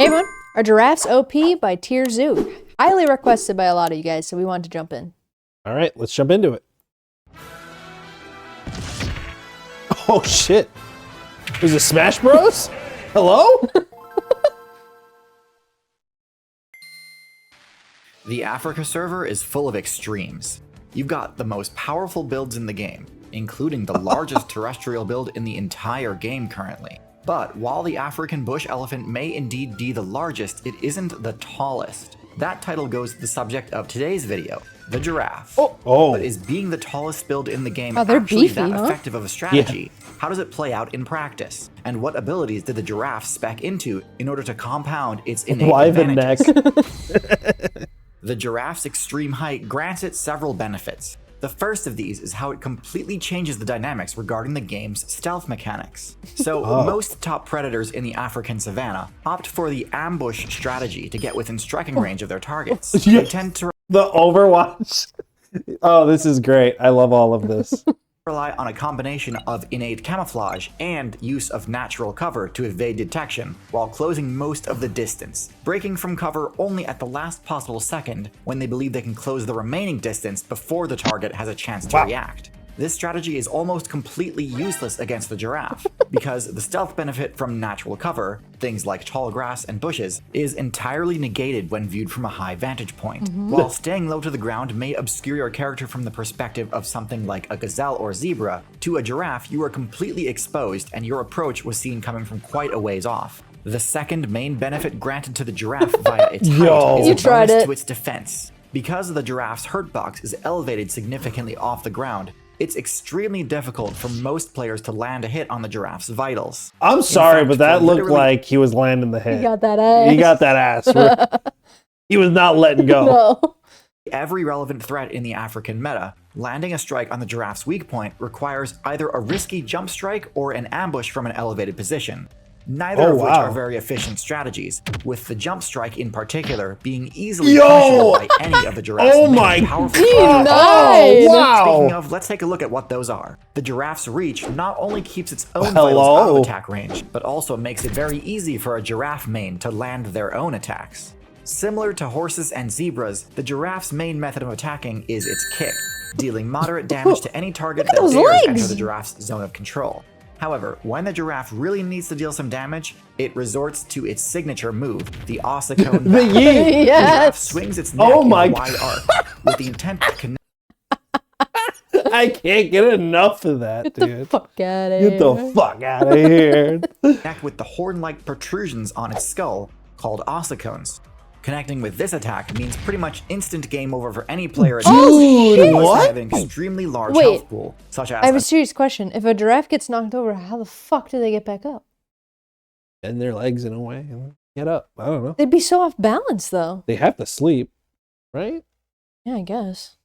Hey everyone, are giraffes OP by TierZoo? Highly requested by a lot of you guys, so we wanted to jump in. All right, let's jump into it. Oh shit! Was it Smash Bros? Hello? The Africa server is full of extremes. You've got the most powerful builds in the game, including the largest terrestrial build in the entire game currently. But while the African bush elephant may indeed be the largest, it isn't the tallest. That title goes to the subject of today's video, the giraffe. Oh. But is being the tallest build in the game they're actually beefy, that huh? effective of a strategy? Yeah. How does it play out in practice? And what abilities did the giraffe spec into in order to compound its innate advantages? The giraffe's extreme height grants it several benefits. The first of these is how it completely changes the dynamics regarding the game's stealth mechanics. So most top predators in the African savanna opt for the ambush strategy to get within striking range of their targets. They tend to The Overwatch. Oh, this is great. I love all of this. rely on a combination of innate camouflage and use of natural cover to evade detection while closing most of the distance, breaking from cover only at the last possible second when they believe they can close the remaining distance before the target has a chance to react. This strategy is almost completely useless against the giraffe, because the stealth benefit from natural cover, things like tall grass and bushes, is entirely negated when viewed from a high vantage point. While staying low to the ground may obscure your character from the perspective of something like a gazelle or zebra, to a giraffe you are completely exposed and your approach was seen coming from quite a ways off. The second main benefit granted to the giraffe via its height is a bonus to its defense. Because the giraffe's hurt box is elevated significantly off the ground, it's extremely difficult for most players to land a hit on the giraffe's vitals. I'm sorry, but that looked like he was landing the hit. He got that ass. He got that ass. He was not letting go. No. Every relevant threat in the African meta, landing a strike on the giraffe's weak point requires either a risky jump strike or an ambush from an elevated position. Neither of which are very efficient strategies, with the jump strike in particular being easily punishable by any of the giraffe's powerful nice. Speaking of, let's take a look at what those are. The giraffe's reach not only keeps its own vitals out of attack range, but also makes it very easy for a giraffe main to land their own attacks. Similar to horses and zebras, the giraffe's main method of attacking is its kick, dealing moderate damage to any target that dares enter the giraffe's zone of control. However, when the giraffe really needs to deal some damage, it resorts to its signature move, the ossicone bow. The giraffe swings its neck in a wide arc, with the intent to connect. I can't get enough of that, dude. Get the fuck out of here. Get the fuck out of here. Connect with the horn-like protrusions on its skull, called ossicones. Connecting with this attack means pretty much instant game over for any player. Dude, what? Have an extremely large health pool, such as. I have a serious question. If a giraffe gets knocked over, how the fuck do they get back up? Bend their legs in a way and get up. I don't know. They'd be so off balance, though. They have to sleep, right? Yeah, I guess.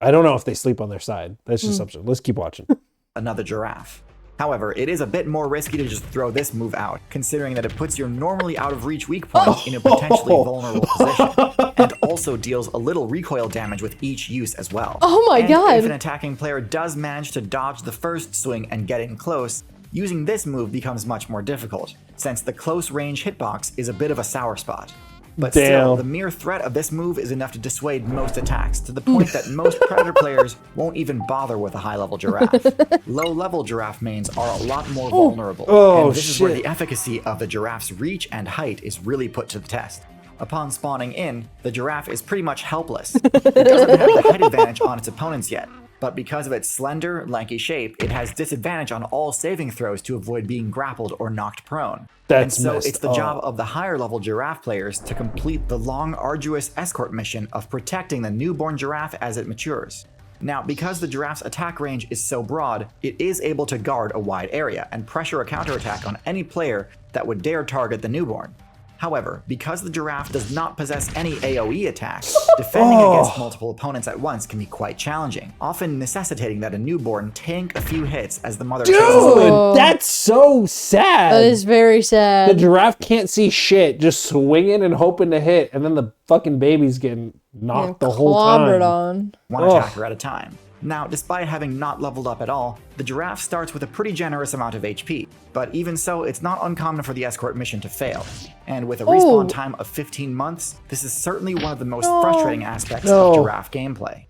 I don't know if they sleep on their side. That's just something. Let's keep watching. Another giraffe. However, it is a bit more risky to just throw this move out, considering that it puts your normally out of reach weak point in a potentially vulnerable position, and also deals a little recoil damage with each use as well. Oh my god! If an attacking player does manage to dodge the first swing and get in close, using this move becomes much more difficult, since the close range hitbox is a bit of a sour spot. But still, the mere threat of this move is enough to dissuade most attacks, to the point that most Predator players won't even bother with a high-level giraffe. Low-level giraffe mains are a lot more vulnerable, and this is where the efficacy of the giraffe's reach and height is really put to the test. Upon spawning in, the giraffe is pretty much helpless. It doesn't have the height advantage on its opponents yet, but because of its slender, lanky shape, it has disadvantage on all saving throws to avoid being grappled or knocked prone. And so it's the job of the higher level giraffe players to complete the long, arduous escort mission of protecting the newborn giraffe as it matures. Now, because the giraffe's attack range is so broad, it is able to guard a wide area and pressure a counterattack on any player that would dare target the newborn. However, because the giraffe does not possess any AoE attacks, defending against multiple opponents at once can be quite challenging, often necessitating that a newborn tank a few hits as the mother chases away. That's so sad. That is very sad. The giraffe can't see shit, just swinging and hoping to hit, and then the fucking baby's getting knocked the whole time. On. One attacker at a time. Now, despite having not leveled up at all, the giraffe starts with a pretty generous amount of HP, but even so, it's not uncommon for the escort mission to fail. And with a respawn time of 15 months, this is certainly one of the most frustrating aspects of giraffe gameplay.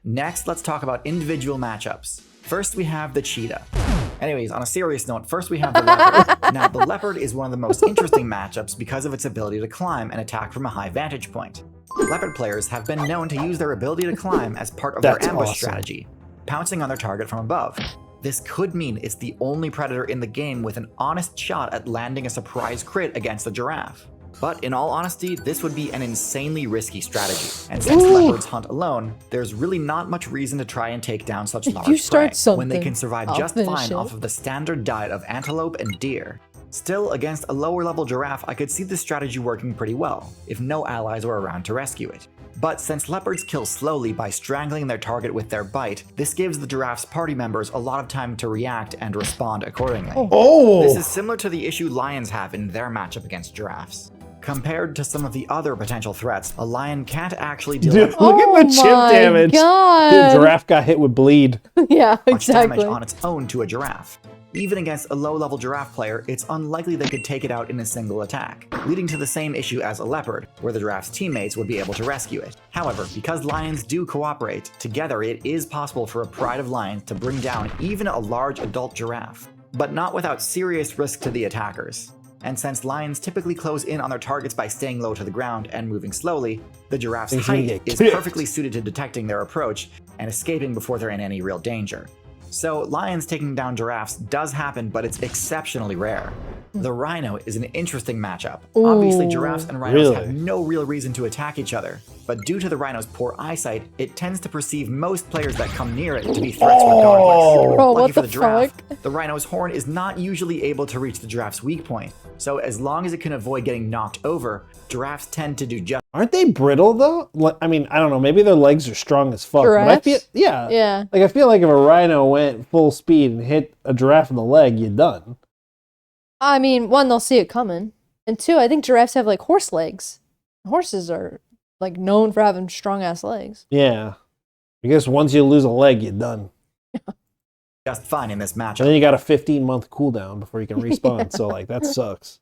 Next, let's talk about individual matchups. First, we have the cheetah. Anyways, on a serious note, first we have the leopard. Now, the leopard is one of the most interesting matchups because of its ability to climb and attack from a high vantage point. Leopard players have been known to use their ability to climb as part of their ambush strategy, pouncing on their target from above. This could mean it's the only predator in the game with an honest shot at landing a surprise crit against the giraffe. But in all honesty, this would be an insanely risky strategy, and since leopards hunt alone, there's really not much reason to try and take down such large prey when they can survive just fine off of the standard diet of antelope and deer. Still, against a lower level giraffe, I could see this strategy working pretty well, if no allies were around to rescue it. But since leopards kill slowly by strangling their target with their bite, this gives the giraffe's party members a lot of time to react and respond accordingly. This is similar to the issue lions have in their matchup against giraffes. Compared to some of the other potential threats, a lion can't actually deal Dude, look at the chip damage. The giraffe got hit with bleed. Yeah, much damage on its own to a giraffe. Even against a low-level giraffe player, it's unlikely they could take it out in a single attack, leading to the same issue as a leopard, where the giraffe's teammates would be able to rescue it. However, because lions do cooperate, together it is possible for a pride of lions to bring down even a large adult giraffe, but not without serious risk to the attackers. And since lions typically close in on their targets by staying low to the ground and moving slowly, the giraffe's height is perfectly suited to detecting their approach and escaping before they're in any real danger. So lions taking down giraffes does happen, but it's exceptionally rare. The rhino is an interesting matchup. Obviously, giraffes and rhinos have no real reason to attack each other, but due to the rhino's poor eyesight, it tends to perceive most players that come near it to be threats regardless. Lucky for the giraffe, the rhino's horn is not usually able to reach the giraffe's weak point, so as long as it can avoid getting knocked over, giraffes tend to do just. Aren't they brittle though? I mean, I don't know. Maybe their legs are strong as fuck. Giraffes? But I feel, yeah. Like I feel like if a rhino went full speed and hit a giraffe in the leg, you're done. I mean, one, they'll see it coming, and two, I think giraffes have like horse legs. Horses are like known for having strong ass legs. Yeah, I guess once you lose a leg, you're done. Just fine in this matchup. And then you got a 15-month cooldown before you can respawn. So like that sucks.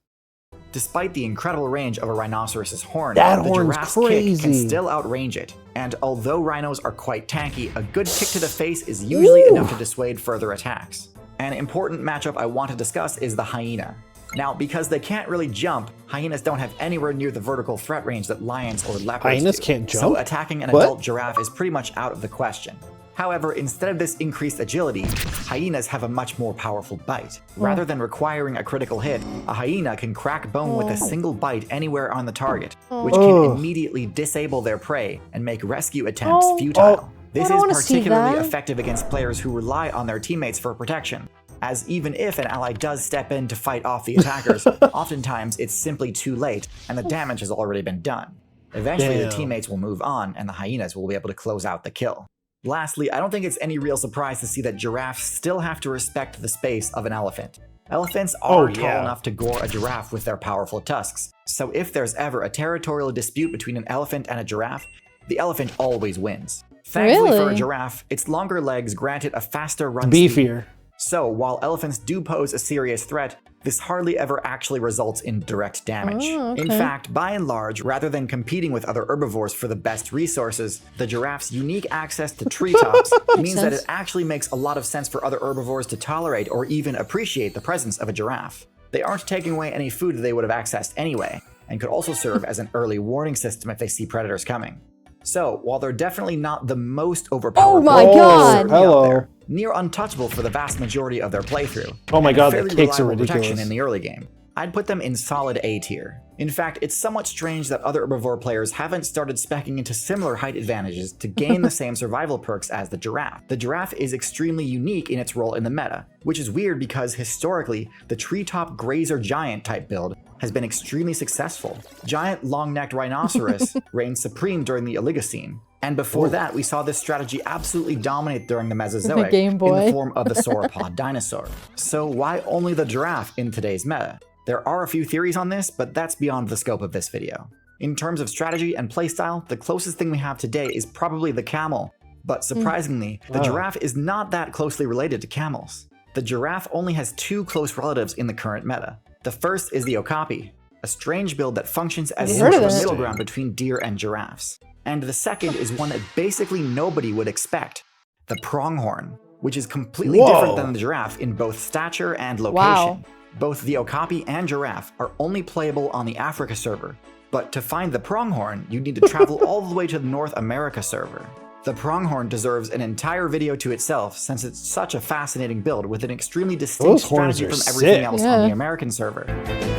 Despite the incredible range of a rhinoceros's horn, that the horn's giraffe's crazy. kick can still outrange it. And although rhinos are quite tanky, a good kick to the face is usually enough to dissuade further attacks. An important matchup I want to discuss is the hyena. Now, because they can't really jump, hyenas don't have anywhere near the vertical threat range that lions or leopards Hyenas do. can't jump? So attacking an adult giraffe is pretty much out of the question. However, instead of this increased agility, hyenas have a much more powerful bite. Rather than requiring a critical hit, a hyena can crack bone with a single bite anywhere on the target, which can immediately disable their prey and make rescue attempts futile. This is particularly effective against players who rely on their teammates for protection, as even if an ally does step in to fight off the attackers, oftentimes it's simply too late and the damage has already been done. Eventually the teammates will move on and the hyenas will be able to close out the kill. Lastly, I don't think it's any real surprise to see that giraffes still have to respect the space of an elephant. Elephants are tall enough to gore a giraffe with their powerful tusks, so if there's ever a territorial dispute between an elephant and a giraffe, the elephant always wins. Thankfully for a giraffe, its longer legs grant it a faster run speed. So while elephants do pose a serious threat, this hardly ever actually results in direct damage. In fact, by and large, rather than competing with other herbivores for the best resources, the giraffe's unique access to treetops means that it actually makes a lot of sense for other herbivores to tolerate or even appreciate the presence of a giraffe. They aren't taking away any food they would have accessed anyway, and could also serve as an early warning system if they see predators coming. So, while they're definitely not the most overpowered out there, near untouchable for the vast majority of their playthrough. Oh my god, the kicks are ridiculous. Protection in the early game. I'd put them in solid A tier. In fact, it's somewhat strange that other herbivore players haven't started speccing into similar height advantages to gain the same survival perks as the giraffe. The giraffe is extremely unique in its role in the meta, which is weird because historically, the treetop grazer giant type build has been extremely successful. Giant long-necked rhinoceros reigned supreme during the Oligocene. And before that, we saw this strategy absolutely dominate during the Mesozoic in the form of the sauropod dinosaur. So why only the giraffe in today's meta? There are a few theories on this, but that's beyond the scope of this video. In terms of strategy and playstyle, the closest thing we have today is probably the camel, But surprisingly, the giraffe is not that closely related to camels. The giraffe only has two close relatives in the current meta. The first is the okapi, a strange build that functions as sort of a middle ground between deer and giraffes. And the second is one that basically nobody would expect, the pronghorn, which is completely different than the giraffe in both stature and location. Wow. Both the okapi and giraffe are only playable on the Africa server, but to find the pronghorn, you need to travel all the way to the North America server. The pronghorn deserves an entire video to itself since it's such a fascinating build with an extremely distinct strategy from everything else on the American server.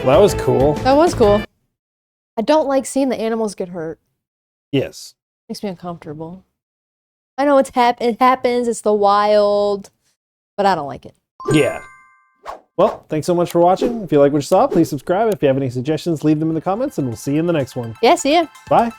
Well, that was cool. That was cool. I don't like seeing the animals get hurt. Yes. Makes me uncomfortable. I know it happens, it's the wild, but I don't like it. Yeah. Well, thanks so much for watching. If you like what you saw, please subscribe. If you have any suggestions, leave them in the comments, and we'll see you in the next one. Yeah, see ya. Bye.